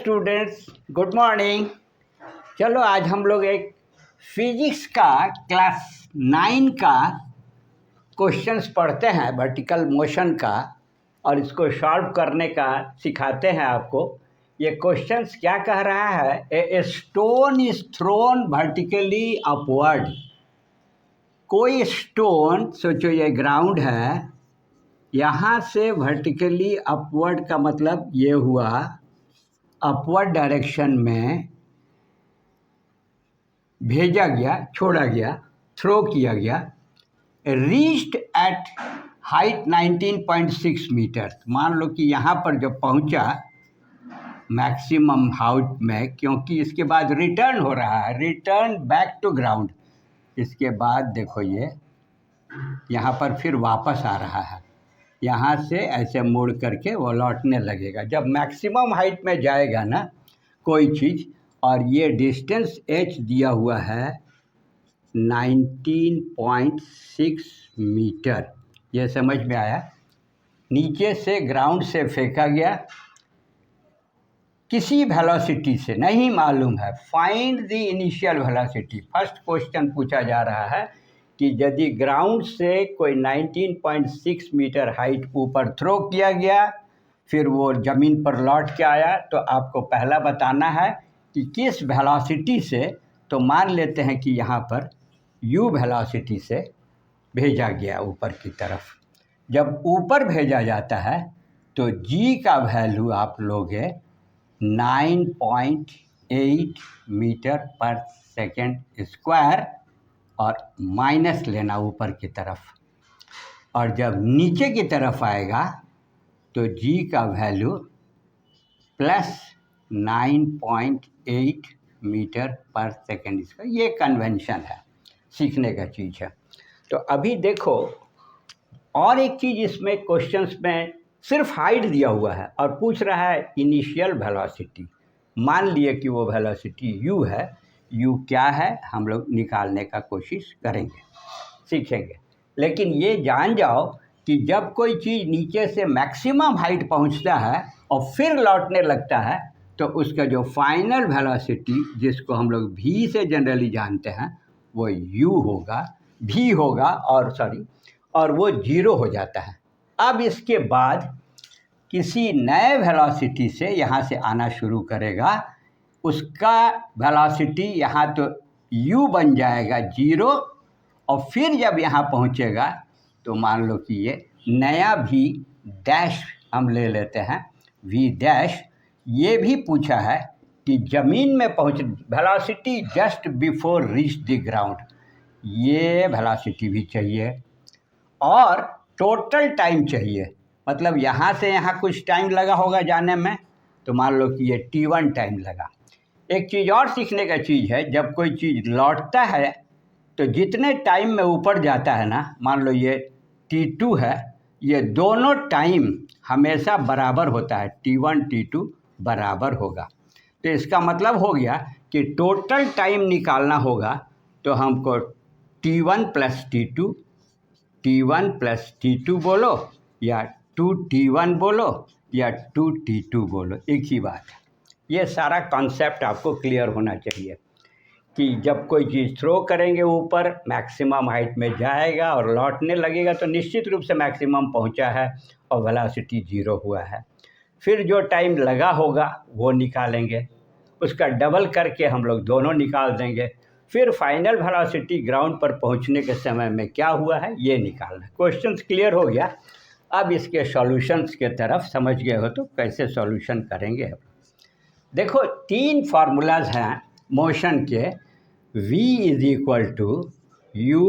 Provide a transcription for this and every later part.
Students, good morning. चलो आज हम लोग एक फिजिक्स का क्लास 9 का क्वेश्चंस पढ़ते हैं वर्टिकल मोशन का, और इसको सॉल्व करने का सिखाते हैं आपको। ये क्वेश्चंस क्या कह रहा है, a stone is thrown vertically upward. कोई स्टोन, सोचो ये ग्राउंड है, यहाँ से वर्टिकली अपवर्ड का मतलब ये हुआ अपवर्ड डायरेक्शन में भेजा गया, छोड़ा गया, थ्रो किया गया, रीच्ड एट हाइट 19.6 मीटर। मान लो कि यहाँ पर जब पहुँचा मैक्सिमम हाइट में, क्योंकि इसके बाद रिटर्न हो रहा है, रिटर्न बैक टू ग्राउंड। इसके बाद देखो ये यहाँ पर फिर वापस आ रहा है, यहाँ से ऐसे मुड़ करके वो लौटने लगेगा। जब मैक्सिमम हाइट में जाएगा ना कोई चीज़, और ये डिस्टेंस h दिया हुआ है 19.6 मीटर, ये समझ में आया। नीचे से ग्राउंड से फेंका गया किसी वेलोसिटी से, नहीं मालूम है, find the initial velocity. First question पूछा जा रहा है कि यदि ग्राउंड से कोई 19.6 मीटर हाइट ऊपर थ्रो किया गया, फिर वो ज़मीन पर लौट के आया, तो आपको पहला बताना है कि किस वेलोसिटी से। तो मान लेते हैं कि यहाँ पर u वेलोसिटी से भेजा गया ऊपर की तरफ। जब ऊपर भेजा जाता है तो g का वैल्यू आप लोगे 9.8 मीटर पर सेकेंड स्क्वायर, और माइनस लेना ऊपर की तरफ। और जब नीचे की तरफ आएगा तो g का वैल्यू प्लस 9.8 मीटर पर सेकेंड स्क्वायर। ये कन्वेंशन है, सीखने का चीज़ है। तो अभी देखो और एक चीज़ इसमें क्वेश्चंस में सिर्फ हाइट दिया हुआ है और पूछ रहा है इनिशियल वेलोसिटी। मान लिए कि वो वेलोसिटी u है, u क्या है हम लोग निकालने का कोशिश करेंगे, सीखेंगे। लेकिन ये जान जाओ कि जब कोई चीज़ नीचे से मैक्सिमम हाइट पहुंचता है और फिर लौटने लगता है, तो उसका जो फाइनल वेलोसिटी, जिसको हम लोग v से जनरली जानते हैं, वो u होगा, v होगा, और वो 0 हो जाता है। अब इसके बाद किसी नए वेलोसिटी से यहाँ से आना शुरू करेगा, उसका वेलोसिटी यहाँ तो u बन जाएगा 0, और फिर जब यहाँ पहुँचेगा तो मान लो कि ये नया v डैश हम ले लेते हैं, v डैश। ये भी पूछा है कि ज़मीन में पहुँच velocity just before reach the ground, ये वेलोसिटी भी चाहिए, और टोटल टाइम चाहिए। मतलब यहाँ से यहाँ कुछ टाइम लगा होगा जाने में, तो मान लो कि ये t1 टाइम लगा। एक चीज़ और सीखने का चीज़ है, जब कोई चीज़ लौटता है तो जितने टाइम में ऊपर जाता है ना, मान लो ये t2 है, ये दोनों टाइम हमेशा बराबर होता है, t1 t2 बराबर होगा। तो इसका मतलब हो गया कि टोटल टाइम निकालना होगा, तो हमको t1 plus t2, t1 plus t2 बोलो, या 2t1 बोलो, या 2t2 बोलो, एक ही बात है। ये सारा कॉन्सेप्ट आपको क्लियर होना चाहिए कि जब कोई चीज़ थ्रो करेंगे ऊपर, मैक्सिमम हाइट में जाएगा और लौटने लगेगा, तो निश्चित रूप से मैक्सिमम पहुंचा है और वेलोसिटी 0 हुआ है। फिर जो टाइम लगा होगा वो निकालेंगे, उसका डबल करके हम लोग दोनों निकाल देंगे। फिर फाइनल वेलोसिटी ग्राउंड पर पहुंचने के समय में क्या हुआ है ये निकालना। क्वेश्चंस क्लियर हो गया। अब इसके सॉल्यूशंस के तरफ समझ गए हो तो कैसे सॉल्यूशन करेंगे। देखो 3 फार्मूलाज हैं मोशन के। v is equal to u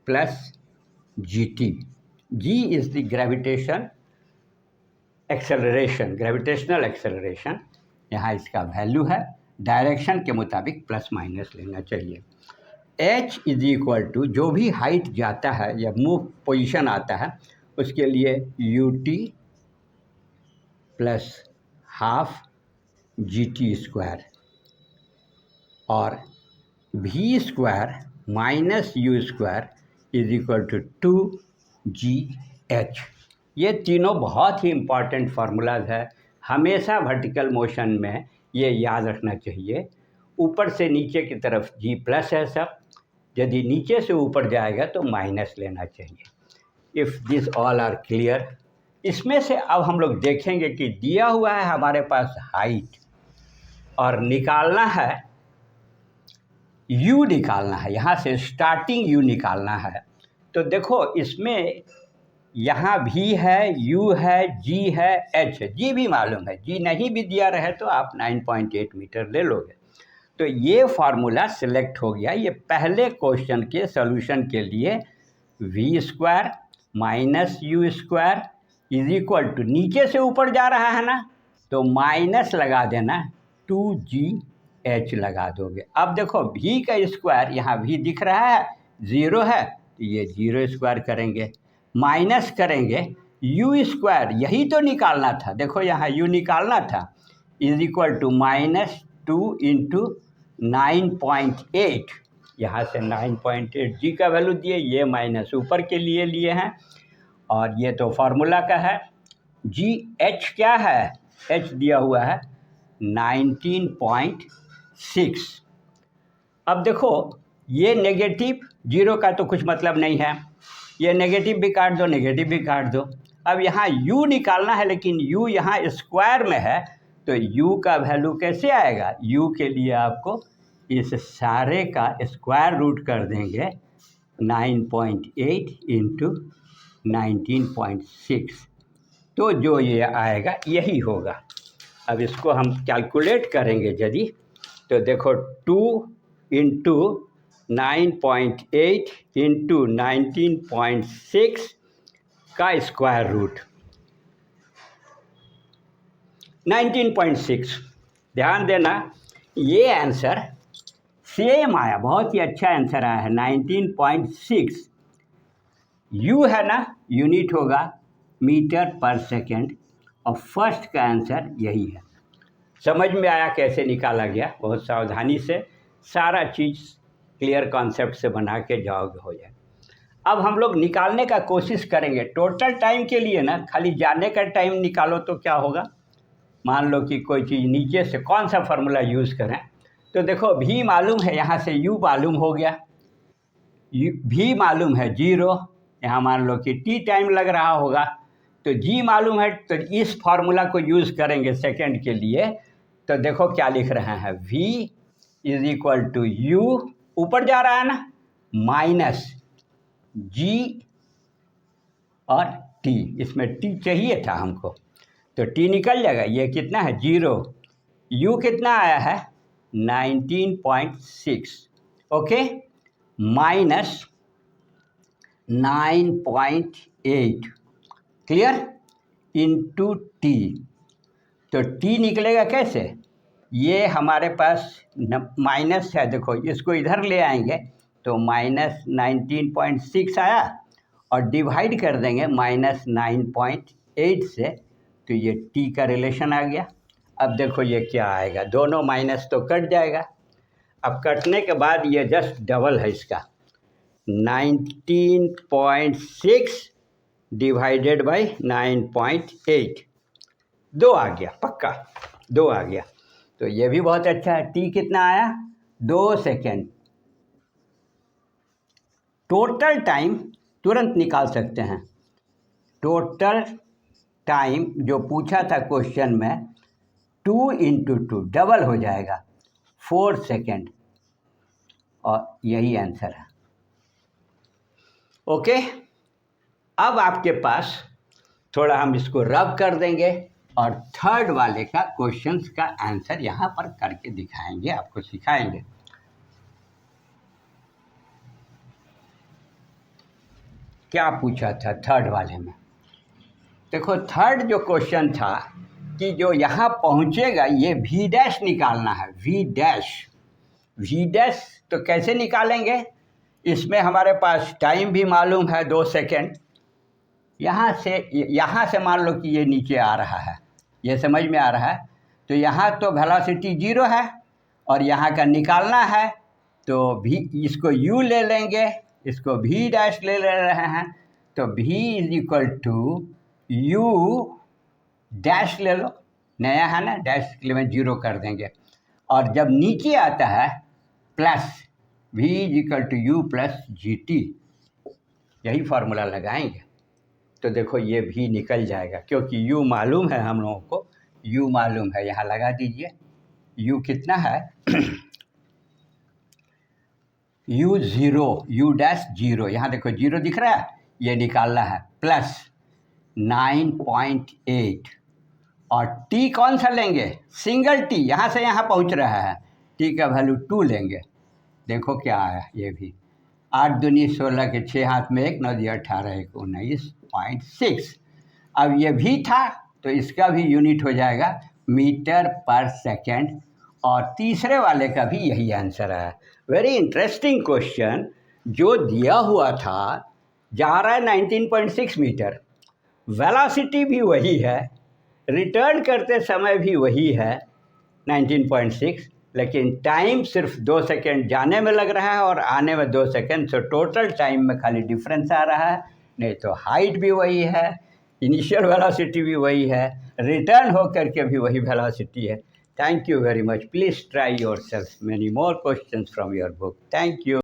plus g t. g is the gravitation acceleration, gravitational acceleration, यहाँ इसका वैल्यू है। डायरेक्शन के मुताबिक प्लस माइनस लेना चाहिए। h इज इक्वल टू जो भी हाइट जाता है या मूव पोजीशन आता है, उसके लिए ut plus half g t square, और v square minus u square is equal to 2gh। ये तीनों बहुत ही इम्पॉर्टेंट फार्मूलाज है। हमेशा वर्टिकल मोशन में ये याद रखना चाहिए। ऊपर से नीचे की तरफ जी प्लस है सब, यदि नीचे से ऊपर जाएगा तो माइनस लेना चाहिए। If this all are clear. इसमें से अब हम लोग देखेंगे कि दिया हुआ है हमारे पास हाइट और निकालना है यू, निकालना है यहाँ से स्टार्टिंग यू निकालना है। तो देखो इसमें यहाँ भी है, यू है, जी है, एच है। जी भी मालूम है, जी नहीं भी दिया रहे तो आप 9.8 मीटर ले लोगे। तो ये फार्मूला सिलेक्ट हो गया। ये पहले क्वेश्चन के सॉल्यूशन के लिए v square minus u square is equal to, नीचे से ऊपर जा रहा है ना तो माइनस लगा देना 2GH लगा दोगे। अब देखो v का स्क्वायर, यहाँ v दिख रहा है, 0 है तो ये 0 स्क्वायर करेंगे, माइनस करेंगे यू स्क्वायर, यही तो निकालना था। देखो यहाँ u निकालना था, इज इक्वल टू -2 इंटू 9.8, यहाँ से 9.8 जी का वैल्यू दिए, ये माइनस ऊपर के लिए लिए हैं और ये तो फार्मूला का है। जी एच क्या है, एच दिया हुआ है 19.6। अब देखो ये नेगेटिव, जीरो का तो कुछ मतलब नहीं है, ये नेगेटिव भी काट दो, नेगेटिव भी काट दो। अब यहाँ u निकालना है, लेकिन u यहाँ स्क्वायर में है तो u का वैल्यू कैसे आएगा। u के लिए आपको इस सारे का स्क्वायर रूट कर देंगे 9.8 इंटू 19.6, तो जो ये आएगा यही होगा। अब इसको हम कैलकुलेट करेंगे यदि, तो देखो 2 इंटू 9.8 इंटू 19.6 का स्क्वायर रूट 19.6। ध्यान देना ये आंसर सेम आया, बहुत ही अच्छा आंसर आया है 19.6। यू है ना, यूनिट होगा मीटर पर सेकेंड, और फर्स्ट का आंसर यही है। समझ में आया कैसे निकाला गया, बहुत सावधानी से सारा चीज़ क्लियर कॉन्सेप्ट से बना के जाओगे हो जाए। अब हम लोग निकालने का कोशिश करेंगे टोटल टाइम के लिए ना, खाली जाने का टाइम निकालो तो क्या होगा। मान लो कि कोई चीज़ नीचे से कौन सा फार्मूला यूज़ करें, तो देखो भी मालूम है, यहाँ से यू मालूम हो गया, भी मालूम है 0, यहाँ मान लो कि टी टाइम लग रहा होगा, तो जी मालूम है, तो इस फार्मूला को यूज़ करेंगे सेकंड के लिए। तो देखो क्या लिख रहे हैं, v is equal to u, ऊपर जा रहा है ना, माइनस जी और टी, इसमें टी चाहिए था हमको तो टी निकल जाएगा, ये कितना है 0, यू कितना आया है 19.6, okay, minus 9.8 clear into T. तो टी निकलेगा कैसे, ये हमारे पास माइनस है, देखो इसको इधर ले आएंगे तो माइनस 19.6 आया और डिवाइड कर देंगे -9.8 से, तो ये टी का रिलेशन आ गया। अब देखो ये क्या आएगा, दोनों माइनस तो कट जाएगा। अब कटने के बाद ये जस्ट डबल है इसका, 19.6 डिवाइडेड बाई 9.8, 2 आ गया, पक्का 2 आ गया। तो ये भी बहुत अच्छा है। टी कितना आया 2 सेकेंड। टोटल टाइम तुरंत निकाल सकते हैं, टोटल टाइम जो पूछा था क्वेश्चन में 2 इंटू 2 डबल हो जाएगा 4 सेकेंड, और यही आंसर है। ओके, अब आपके पास थोड़ा हम इसको रब कर देंगे और थर्ड वाले का क्वेश्चंस का आंसर यहाँ पर करके दिखाएंगे, आपको सिखाएंगे। क्या पूछा था थर्ड वाले में, देखो थर्ड जो क्वेश्चन था कि जो यहाँ पहुँचेगा ये v डैश निकालना है, v डैश तो कैसे निकालेंगे, इसमें हमारे पास टाइम भी मालूम है 2 सेकेंड, यहाँ से मान लो कि ये नीचे आ रहा है, ये समझ में आ रहा है, तो यहाँ तो वेलोसिटी 0 है और यहाँ का निकालना है तो v, इसको u ले लेंगे, इसको v डैश ले रहे हैं, तो v is equal to u dash ले लो, नया है ना, डैश के लिए में 0 कर देंगे। और जब नीचे आता है plus v equal to u plus g t, यही फार्मूला लगाएंगे तो देखो ये भी निकल जाएगा, क्योंकि u मालूम है हम लोगों को, u मालूम है, यहाँ लगा दीजिए। u कितना है u 0, u डैश 0, यहाँ देखो 0 दिख रहा है, ये निकालना है, प्लस 9.8 और t कौन सा लेंगे, सिंगल t, यहाँ से यहाँ पहुँच रहा है, t का वैल्यू 2 लेंगे। देखो क्या आया, ये भी 8 दूनी 16 के 6 हाथ में 1, 9 दिया 18, 1 19.6। अब ये भी था तो इसका भी यूनिट हो जाएगा मीटर पर सेकेंड, और तीसरे वाले का भी यही आंसर है। वेरी इंटरेस्टिंग क्वेश्चन, जो दिया हुआ था जा रहा है 19.6 मीटर, वेलोसिटी भी वही है, रिटर्न करते समय भी वही है 19.6, लेकिन टाइम सिर्फ 2 सेकेंड जाने में लग रहा है और आने में 2 सेकेंड, तो टोटल टाइम में खाली डिफरेंस आ रहा है। नहीं तो हाइट भी वही है, इनिशियल वेलोसिटी भी वही है, रिटर्न हो करके भी वही वेलोसिटी है। Thank you very much. Please try your self many more questions from your book. Thank you.